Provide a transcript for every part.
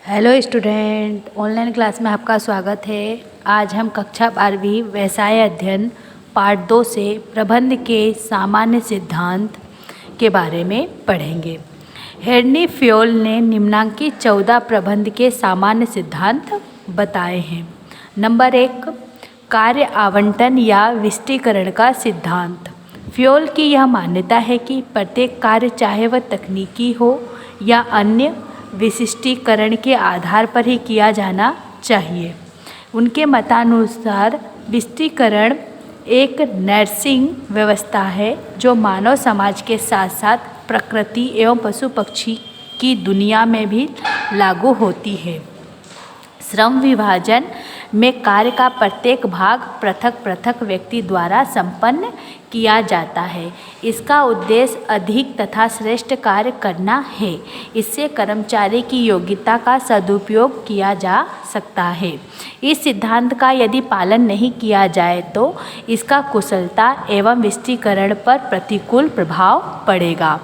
Hello student, online class में आपका स्वागत है। आज हम कक्षा 12वीं व्यवसाय अध्ययन पार्ट 2 से प्रबंध के सामान्य सिद्धांत के बारे में पढ़ेंगे। हेनरी फ्योल ने निम्नांकित 14 प्रबंध के सामान्य सिद्धांत बताए हैं। नंबर 1, कार्य आवंटन या विशिष्टीकरण का सिद्धांत। फ्योल की यह मान्यता है कि प्रत्येक कार्य, चाहे वह तकनीकी हो या अन्य, विशिष्टीकरण के आधार पर ही किया जाना चाहिए। उनके मतानुसार विशिष्टीकरण एक नैसर्गिक व्यवस्था है जो मानव समाज के साथ साथ प्रकृति एवं पशु पक्षी की दुनिया में भी लागू होती है। श्रम विभाजन में कार्य का प्रत्येक भाग पृथक पृथक व्यक्ति द्वारा संपन्न किया जाता है। इसका उद्देश्य अधिक तथा श्रेष्ठ कार्य करना है। इससे कर्मचारी की योग्यता का सदुपयोग किया जा सकता है। इस सिद्धांत का यदि पालन नहीं किया जाए तो इसका कुशलता एवं विशिष्टीकरण पर प्रतिकूल प्रभाव पड़ेगा।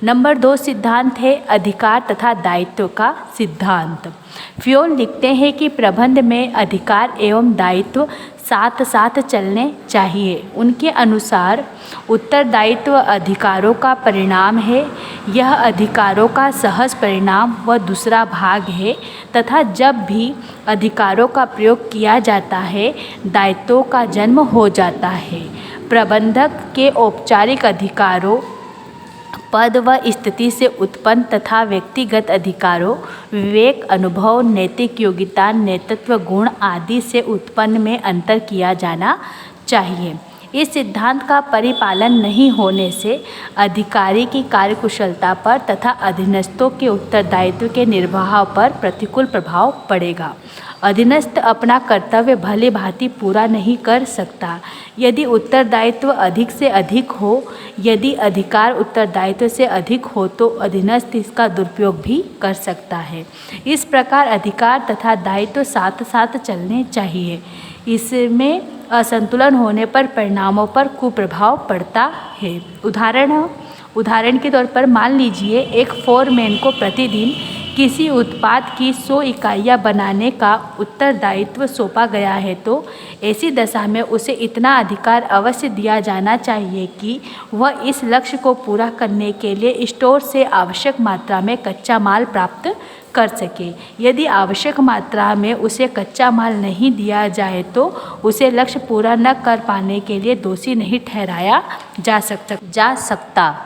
नंबर 2 सिद्धांत है अधिकार तथा दायित्व का सिद्धांत। फ्योल लिखते हैं कि प्रबंध में अधिकार एवं दायित्व साथ साथ चलने चाहिए। उनके अनुसार उत्तरदायित्व अधिकारों का परिणाम है, यह अधिकारों का सहज परिणाम व दूसरा भाग है तथा जब भी अधिकारों का प्रयोग किया जाता है, दायित्वों का जन्म हो जाता है। प्रबंधक के औपचारिक अधिकारों, पद व स्थिति से उत्पन्न तथा व्यक्तिगत अधिकारों, विवेक, अनुभव, नैतिक योग्यता, नेतृत्व गुण आदि से उत्पन्न में अंतर किया जाना चाहिए। इस सिद्धांत का परिपालन नहीं होने से अधिकारी की कार्यकुशलता पर तथा अधीनस्थों के उत्तरदायित्व के निर्वाह पर प्रतिकूल प्रभाव पड़ेगा। अधीनस्थ अपना कर्तव्य भली भांति पूरा नहीं कर सकता। यदि उत्तरदायित्व अधिक से अधिक हो, यदि अधिकार उत्तरदायित्व से अधिक हो तो अधीनस्थ इसका दुरुपयोग भी कर सकता है। इस प्रकार अधिकार तथा दायित्व साथ साथ चलने चाहिए। इसमें असंतुलन होने पर परिणामों पर कुप्रभाव पड़ता है। उदाहरण के तौर पर मान लीजिए एक फोरमैन को प्रतिदिन किसी उत्पाद की 100 इकाइयाँ बनाने का उत्तरदायित्व सौंपा गया है तो ऐसी दशा में उसे इतना अधिकार अवश्य दिया जाना चाहिए कि वह इस लक्ष्य को पूरा करने के लिए स्टोर से आवश्यक मात्रा में कच्चा माल प्राप्त कर सके। यदि आवश्यक मात्रा में उसे कच्चा माल नहीं दिया जाए तो उसे लक्ष्य पूरा न कर पाने के लिए दोषी नहीं ठहराया जा सकता।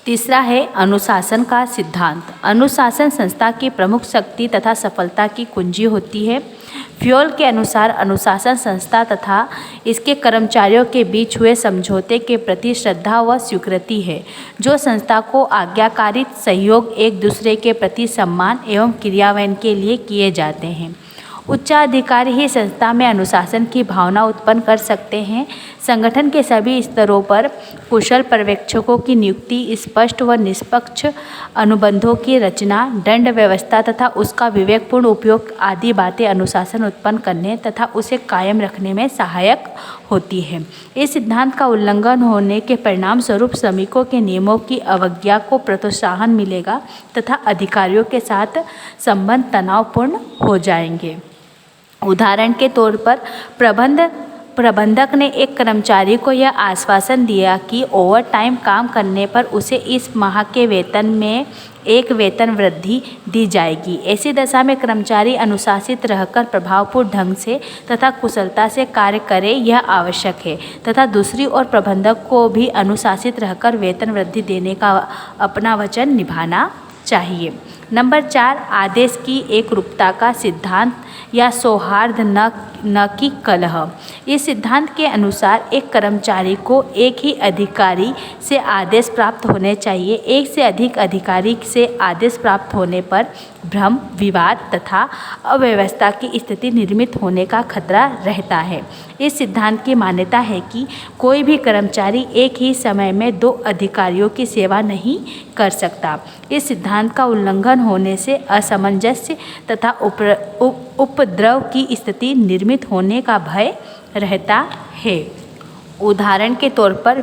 तीसरा है अनुशासन का सिद्धांत। अनुशासन संस्था की प्रमुख शक्ति तथा सफलता की कुंजी होती है। फ्योल के अनुसार अनुशासन संस्था तथा इसके कर्मचारियों के बीच हुए समझौते के प्रति श्रद्धा व स्वीकृति है, जो संस्था को आज्ञाकारी सहयोग, एक दूसरे के प्रति सम्मान एवं क्रियान्वयन के लिए किए जाते हैं। उच्चाधिकारी ही संस्था में अनुशासन की भावना उत्पन्न कर सकते हैं। संगठन के सभी स्तरों पर कुशल पर्यवेक्षकों की नियुक्ति, स्पष्ट व निष्पक्ष अनुबंधों की रचना, दंड व्यवस्था तथा उसका विवेकपूर्ण उपयोग आदि बातें अनुशासन उत्पन्न करने तथा उसे कायम रखने में सहायक होती है। इस सिद्धांत का उल्लंघन होने के परिणाम स्वरूप श्रमिकों के नियमों की अवज्ञा को प्रोत्साहन मिलेगा तथा अधिकारियों के साथ संबंध तनावपूर्ण हो जाएंगे। उदाहरण के तौर पर प्रबंधक ने एक कर्मचारी को यह आश्वासन दिया कि ओवर टाइम काम करने पर उसे इस माह के वेतन में एक वेतन वृद्धि दी जाएगी। ऐसी दशा में कर्मचारी अनुशासित रहकर प्रभावपूर्ण ढंग से तथा कुशलता से कार्य करे, यह आवश्यक है तथा दूसरी ओर प्रबंधक को भी अनुशासित रहकर वेतन वृद्धि देने का अपना वचन निभाना चाहिए। नंबर 4 आदेश की एकरूपता का सिद्धांत या सौहार्द न कि कलह। इस सिद्धांत के अनुसार एक कर्मचारी को एक ही अधिकारी से आदेश प्राप्त होने चाहिए। एक से अधिक अधिकारी से आदेश प्राप्त होने पर भ्रम, विवाद तथा अव्यवस्था की स्थिति निर्मित होने का खतरा रहता है। इस सिद्धांत की मान्यता है कि कोई भी कर्मचारी एक ही समय में 2 अधिकारियों की सेवा नहीं कर सकता। इस सिद्धांत का उल्लंघन होने से असमंजस्य तथा उपद्रव की स्थिति निर्मित होने का भय रहता है। उदाहरण के तौर पर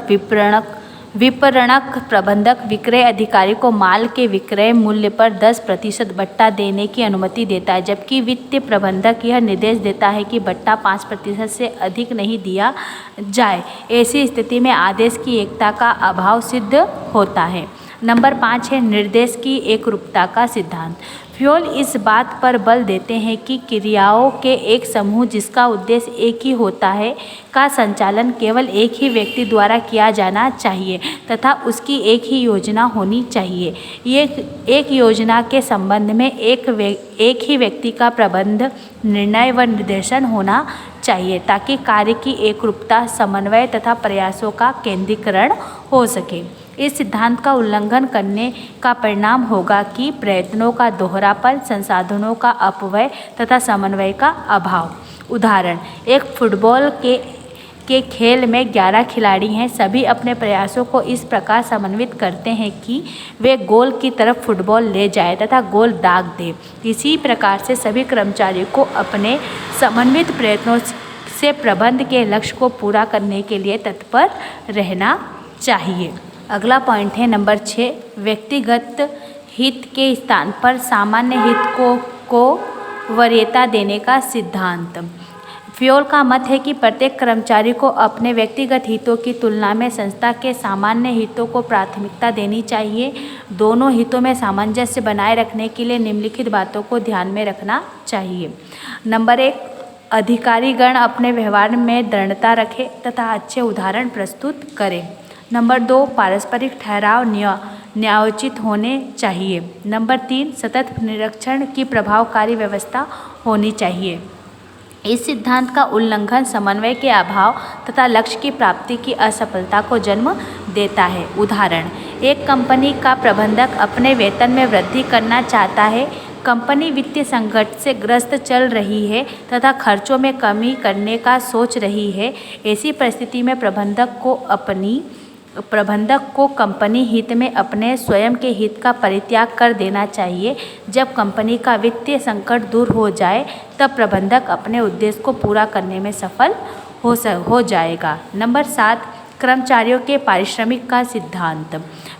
विपणक प्रबंधक विक्रय अधिकारी को माल के विक्रय मूल्य पर 10% बट्टा देने की अनुमति देता है, जबकि वित्तीय प्रबंधक यह निर्देश देता है कि बट्टा 5% से अधिक नहीं दिया जाए। ऐसी स्थिति में आदेश की एकता का अभाव सिद्ध होता है। नंबर 5 है निर्देश की एकरूपता का सिद्धांत। फ्योल इस बात पर बल देते हैं कि क्रियाओं के एक समूह जिसका उद्देश्य एक ही होता है का संचालन केवल एक ही व्यक्ति द्वारा किया जाना चाहिए तथा उसकी एक ही योजना होनी चाहिए। ये एक योजना के संबंध में एक ही व्यक्ति का प्रबंध, निर्णय व निर्देशन होना चाहिए ताकि कार्य की एकरूपता, समन्वय तथा प्रयासों का केंद्रीकरण हो सके। इस सिद्धांत का उल्लंघन करने का परिणाम होगा कि प्रयत्नों का दोहरापन, संसाधनों का अपव्यय तथा समन्वय का अभाव। उदाहरण, एक फुटबॉल के खेल में 11 खिलाड़ी हैं। सभी अपने प्रयासों को इस प्रकार समन्वित करते हैं कि वे गोल की तरफ फुटबॉल ले जाएं तथा गोल दाग दें। इसी प्रकार से सभी कर्मचारियों को अपने समन्वित प्रयत्नों से प्रबंध के लक्ष्य को पूरा करने के लिए तत्पर रहना चाहिए। अगला पॉइंट है नंबर 6, व्यक्तिगत हित के स्थान पर सामान्य हित को वरीयता देने का सिद्धांत। फ्योल का मत है कि प्रत्येक कर्मचारी को अपने व्यक्तिगत हितों की तुलना में संस्था के सामान्य हितों को प्राथमिकता देनी चाहिए। दोनों हितों में सामंजस्य बनाए रखने के लिए निम्नलिखित बातों को ध्यान में रखना चाहिए। नंबर 1, अधिकारीगण अपने व्यवहार में दृढ़ता रखें तथा अच्छे उदाहरण प्रस्तुत करें। नंबर 2, पारस्परिक ठहराव न्यायोचित होने चाहिए। नंबर 3, सतत निरीक्षण की प्रभावकारी व्यवस्था होनी चाहिए। इस सिद्धांत का उल्लंघन समन्वय के अभाव तथा लक्ष्य की प्राप्ति की असफलता को जन्म देता है। उदाहरण, एक कंपनी का प्रबंधक अपने वेतन में वृद्धि करना चाहता है। कंपनी वित्तीय संकट से ग्रस्त चल रही है तथा खर्चों में कमी करने का सोच रही है। ऐसी परिस्थिति में प्रबंधक को कंपनी हित में अपने स्वयं के हित का परित्याग कर देना चाहिए। जब कंपनी का वित्तीय संकट दूर हो जाए तब प्रबंधक अपने उद्देश्य को पूरा करने में सफल हो जाएगा। नंबर 7, कर्मचारियों के पारिश्रमिक का सिद्धांत।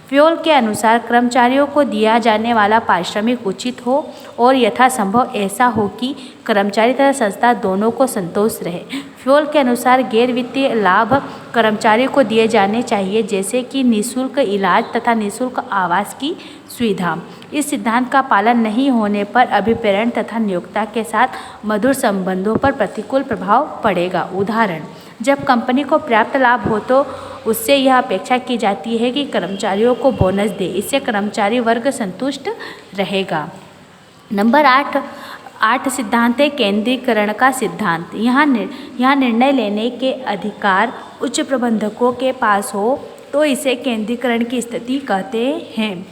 फ्योल के अनुसार कर्मचारियों को दिया जाने वाला पारिश्रमिक उचित हो और यथासंभव ऐसा हो कि कर्मचारी तथा संस्था दोनों को संतोष रहे। फ्योल के अनुसार गैर वित्तीय लाभ कर्मचारियों को दिए जाने चाहिए, जैसे कि निःशुल्क इलाज तथा निःशुल्क आवास की सुविधा। इस सिद्धांत का पालन नहीं होने पर अभिप्रेरण तथा नियोक्ता के साथ मधुर संबंधों पर प्रतिकूल प्रभाव पड़ेगा। उदाहरण, जब कंपनी को पर्याप्त लाभ हो तो उससे यह अपेक्षा की जाती है कि कर्मचारियों को बोनस दे। इससे कर्मचारी वर्ग संतुष्ट रहेगा। नंबर 8 सिद्धांत है केंद्रीकरण का सिद्धांत। यहाँ निर्णय लेने के अधिकार उच्च प्रबंधकों के पास हो तो इसे केंद्रीकरण की स्थिति कहते हैं।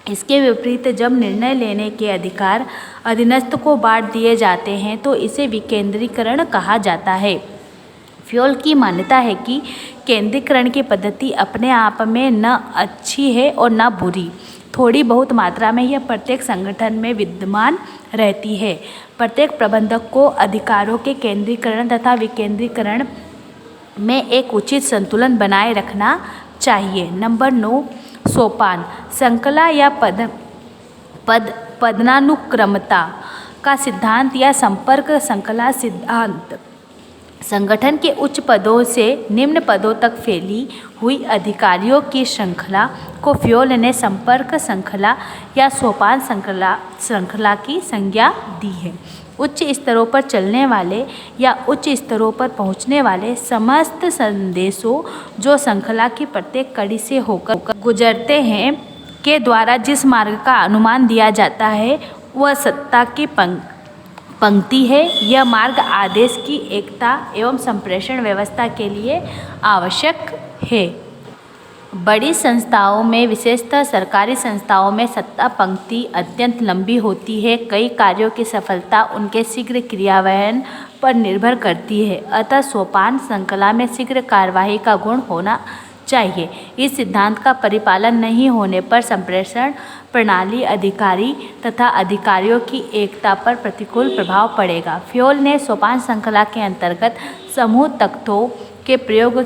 इसके विपरीत जब निर्णय लेने के अधिकार अधीनस्थ को बांट दिए जाते हैं तो इसे विकेंद्रीकरण कहा जाता है। फ्योल की मान्यता है कि केंद्रीकरण की पद्धति अपने आप में न अच्छी है और न बुरी। थोड़ी बहुत मात्रा में यह प्रत्येक संगठन में विद्यमान रहती है। प्रत्येक प्रबंधक को अधिकारों के केंद्रीकरण तथा विकेंद्रीकरण में एक उचित संतुलन बनाए रखना चाहिए। नंबर 9, सोपान श्रृंखला या पदानुक्रमता का सिद्धांत या संपर्क श्रृंखला सिद्धांत। संगठन के उच्च पदों से निम्न पदों तक फैली हुई अधिकारियों की श्रृंखला को फ्योल ने संपर्क श्रृंखला या सोपान श्रृंखला की संज्ञा दी है। उच्च स्तरों पर चलने वाले या उच्च स्तरों पर पहुंचने वाले समस्त संदेशों जो श्रृंखला की प्रत्येक कड़ी से होकर गुजरते हैं के द्वारा जिस मार्ग का अनुमान दिया जाता है वह सत्ता की पंक्ति है। यह मार्ग आदेश की एकता एवं संप्रेषण व्यवस्था के लिए आवश्यक है। बड़ी संस्थाओं में, विशेषतः सरकारी संस्थाओं में सत्ता पंक्ति अत्यंत लंबी होती है। कई कार्यों की सफलता उनके शीघ्र क्रियान्वयन पर निर्भर करती है। अतः सोपान श्रृंखला में शीघ्र कार्यवाही का गुण होना चाहिए। इस सिद्धांत का परिपालन नहीं होने पर संप्रेषण प्रणाली अधिकारी तथा अधिकारियों की एकता पर प्रतिकूल प्रभाव पड़ेगा। फ्योल ने सोपान श्रृंखला के अंतर्गत समूह तत्वों के प्रयोग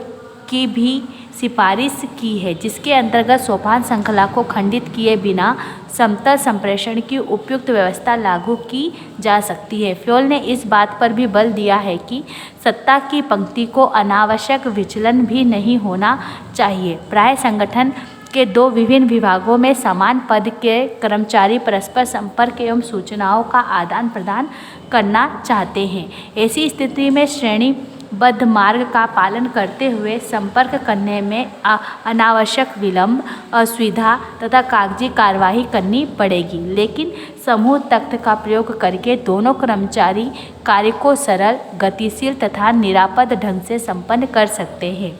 की भी सिफारिश की है, जिसके अंतर्गत सोपान श्रृंखला को खंडित किए बिना समतल संप्रेषण की उपयुक्त व्यवस्था लागू की जा सकती है। फ्योल ने इस बात पर भी बल दिया है कि सत्ता की पंक्ति को अनावश्यक विचलन भी नहीं होना चाहिए। प्राय संगठन के दो विभिन्न विभागों में समान पद के कर्मचारी परस्पर संपर्क एवं सूचनाओं का आदान प्रदान करना चाहते हैं। ऐसी स्थिति में श्रेणीबद्ध मार्ग का पालन करते हुए संपर्क करने में अनावश्यक विलंब, असुविधा तथा कागजी कार्यवाही करनी पड़ेगी। लेकिन समूह तख्त का प्रयोग करके दोनों कर्मचारी कार्य को सरल, गतिशील तथा निरापद ढंग से संपन्न कर सकते हैं।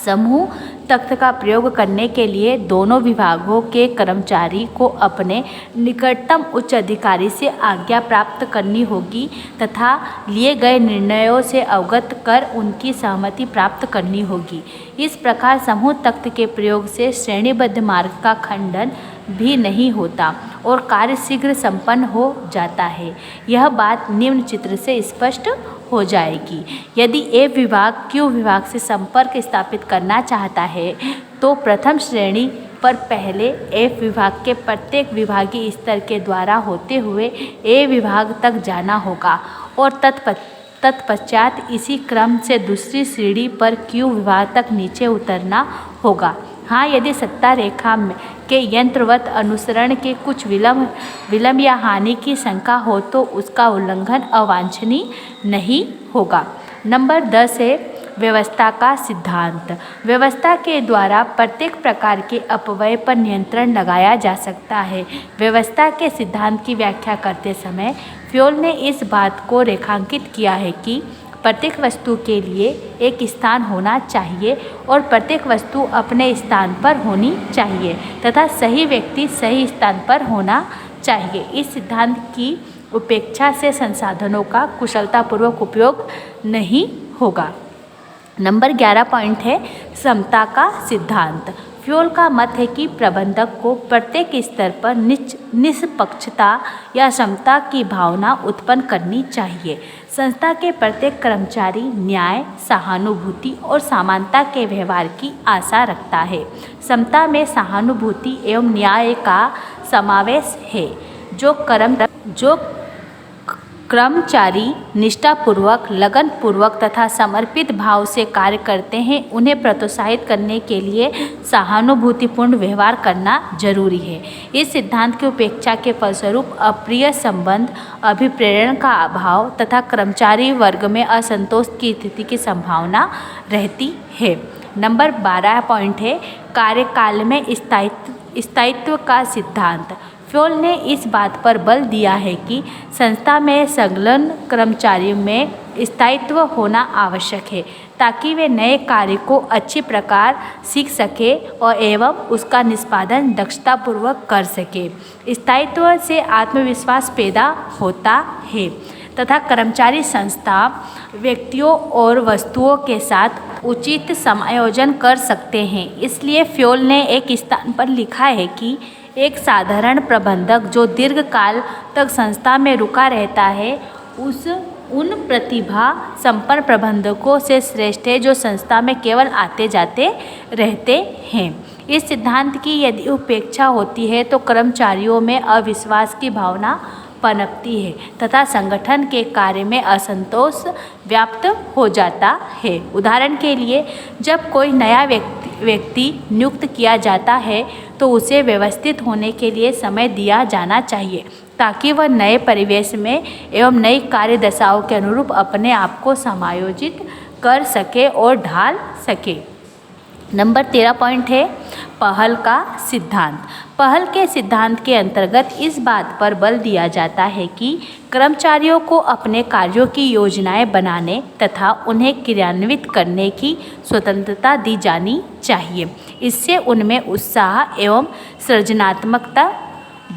समूह तख्त का प्रयोग करने के लिए दोनों विभागों के कर्मचारी को अपने निकटतम उच्च अधिकारी से आज्ञा प्राप्त करनी होगी तथा लिए गए निर्णयों से अवगत कर उनकी सहमति प्राप्त करनी होगी। इस प्रकार समूह तख्त के प्रयोग से श्रेणीबद्ध मार्ग का खंडन भी नहीं होता और कार्य शीघ्र संपन्न हो जाता है। यह बात निम्न चित्र से स्पष्ट हो जाएगी। यदि ए विभाग क्यू विभाग से संपर्क स्थापित करना चाहता है तो प्रथम श्रेणी पर पहले एफ विभाग के प्रत्येक विभागीय स्तर के द्वारा होते हुए ए विभाग तक जाना होगा और तत्पश्चात इसी क्रम से दूसरी सीढ़ी पर क्यू विभाग तक नीचे उतरना होगा। हाँ, यदि सत्ता रेखा के यंत्रवत अनुसरण के कुछ विलंब या हानि की शंका हो तो उसका उल्लंघन अवांछनीय नहीं होगा। नंबर 10 है व्यवस्था का सिद्धांत। व्यवस्था के द्वारा प्रत्येक प्रकार के अपव्यय पर नियंत्रण लगाया जा सकता है। व्यवस्था के सिद्धांत की व्याख्या करते समय फ्योल ने इस बात को रेखांकित किया है कि प्रत्येक वस्तु के लिए एक स्थान होना चाहिए और प्रत्येक वस्तु अपने स्थान पर होनी चाहिए तथा सही व्यक्ति सही स्थान पर होना चाहिए। इस सिद्धांत की उपेक्षा से संसाधनों का कुशलतापूर्वक उपयोग नहीं होगा। नंबर 11 पॉइंट है समता का सिद्धांत। फ्योल का मत है कि प्रबंधक को प्रत्येक स्तर पर निष्पक्षता या समता की भावना उत्पन्न करनी चाहिए। संस्था के प्रत्येक कर्मचारी न्याय, सहानुभूति और समानता के व्यवहार की आशा रखता है। समता में सहानुभूति एवं न्याय का समावेश है। जो कर्मचारी निष्ठापूर्वक, लगनपूर्वक तथा समर्पित भाव से कार्य करते हैं उन्हें प्रोत्साहित करने के लिए सहानुभूतिपूर्ण व्यवहार करना जरूरी है। इस सिद्धांत की उपेक्षा के फलस्वरूप अप्रिय संबंध, अभिप्रेरण का अभाव तथा कर्मचारी वर्ग में असंतोष की स्थिति की संभावना रहती है। नंबर 12 पॉइंट है कार्यकाल में स्थायित्व का सिद्धांत। फ्योल ने इस बात पर बल दिया है कि संस्था में संलग्न कर्मचारियों में स्थायित्व होना आवश्यक है ताकि वे नए कार्य को अच्छी प्रकार सीख सके और एवं उसका निष्पादन दक्षतापूर्वक कर सके। स्थायित्व से आत्मविश्वास पैदा होता है तथा कर्मचारी संस्था, व्यक्तियों और वस्तुओं के साथ उचित समायोजन कर सकते हैं। इसलिए फ्योल ने एक स्थान पर लिखा है कि एक साधारण प्रबंधक जो दीर्घ काल तक संस्था में रुका रहता है उन प्रतिभा संपन्न प्रबंधकों से श्रेष्ठ है जो संस्था में केवल आते जाते रहते हैं। इस सिद्धांत की यदि उपेक्षा होती है तो कर्मचारियों में अविश्वास की भावना पनपती है तथा संगठन के कार्य में असंतोष व्याप्त हो जाता है। उदाहरण के लिए, जब कोई नया व्यक्ति नियुक्त किया जाता है तो उसे व्यवस्थित होने के लिए समय दिया जाना चाहिए ताकि वह नए परिवेश में एवं नई कार्य दशाओं के अनुरूप अपने आप को समायोजित कर सके और ढाल सके। नंबर 13 पॉइंट है पहल का सिद्धांत। पहल के सिद्धांत के अंतर्गत इस बात पर बल दिया जाता है कि कर्मचारियों को अपने कार्यों की योजनाएं बनाने तथा उन्हें क्रियान्वित करने की स्वतंत्रता दी जानी चाहिए। इससे उनमें उत्साह एवं सृजनात्मकता,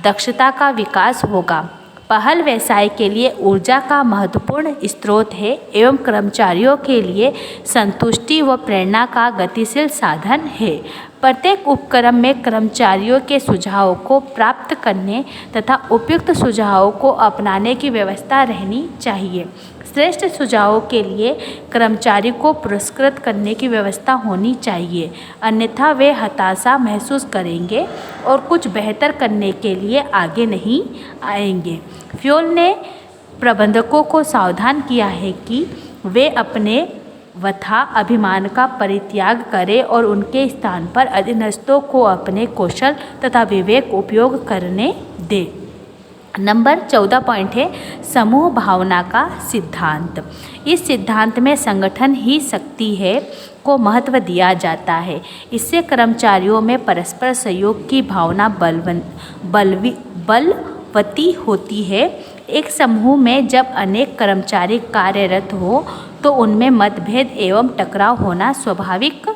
दक्षता का विकास होगा। पहल व्यवसाय के लिए ऊर्जा का महत्वपूर्ण स्रोत है एवं कर्मचारियों के लिए संतुष्टि व प्रेरणा का गतिशील साधन है। प्रत्येक उपक्रम में कर्मचारियों के सुझावों को प्राप्त करने तथा उपयुक्त सुझावों को अपनाने की व्यवस्था रहनी चाहिए। श्रेष्ठ सुझावों के लिए कर्मचारी को पुरस्कृत करने की व्यवस्था होनी चाहिए, अन्यथा वे हताशा महसूस करेंगे और कुछ बेहतर करने के लिए आगे नहीं आएंगे। फ्योल ने प्रबंधकों को सावधान किया है कि वे अपने वथा अभिमान का परित्याग करें और उनके स्थान पर अधीनस्थों को अपने कौशल तथा विवेक उपयोग करने दें। नंबर 14 पॉइंट है समूह भावना का सिद्धांत। इस सिद्धांत में संगठन ही शक्ति है को महत्व दिया जाता है। इससे कर्मचारियों में परस्पर सहयोग की भावना बलवती होती है। एक समूह में जब अनेक कर्मचारी कार्यरत हो तो उनमें मतभेद एवं टकराव होना स्वाभाविक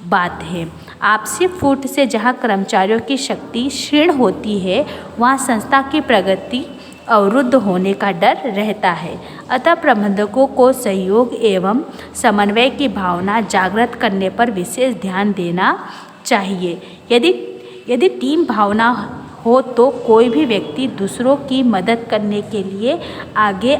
बात है। आपसी फूट से जहां कर्मचारियों की शक्ति क्षीण होती है, वहां संस्था की प्रगति अवरुद्ध होने का डर रहता है। अतः प्रबंधकों को सहयोग एवं समन्वय की भावना जागृत करने पर विशेष ध्यान देना चाहिए। यदि टीम भावना हो तो कोई भी व्यक्ति दूसरों की मदद करने के लिए आगे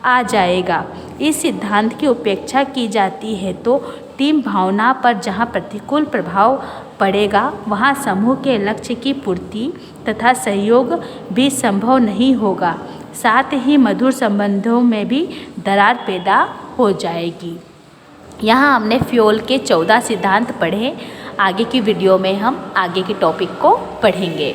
आ जाएगा। इस सिद्धांत की उपेक्षा की जाती है तो टीम भावना पर जहां प्रतिकूल प्रभाव पड़ेगा, वहां समूह के लक्ष्य की पूर्ति तथा सहयोग भी संभव नहीं होगा। साथ ही मधुर संबंधों में भी दरार पैदा हो जाएगी। यहाँ हमने फ्योल के 14 सिद्धांत पढ़े। आगे की वीडियो में हम आगे के टॉपिक को पढ़ेंगे।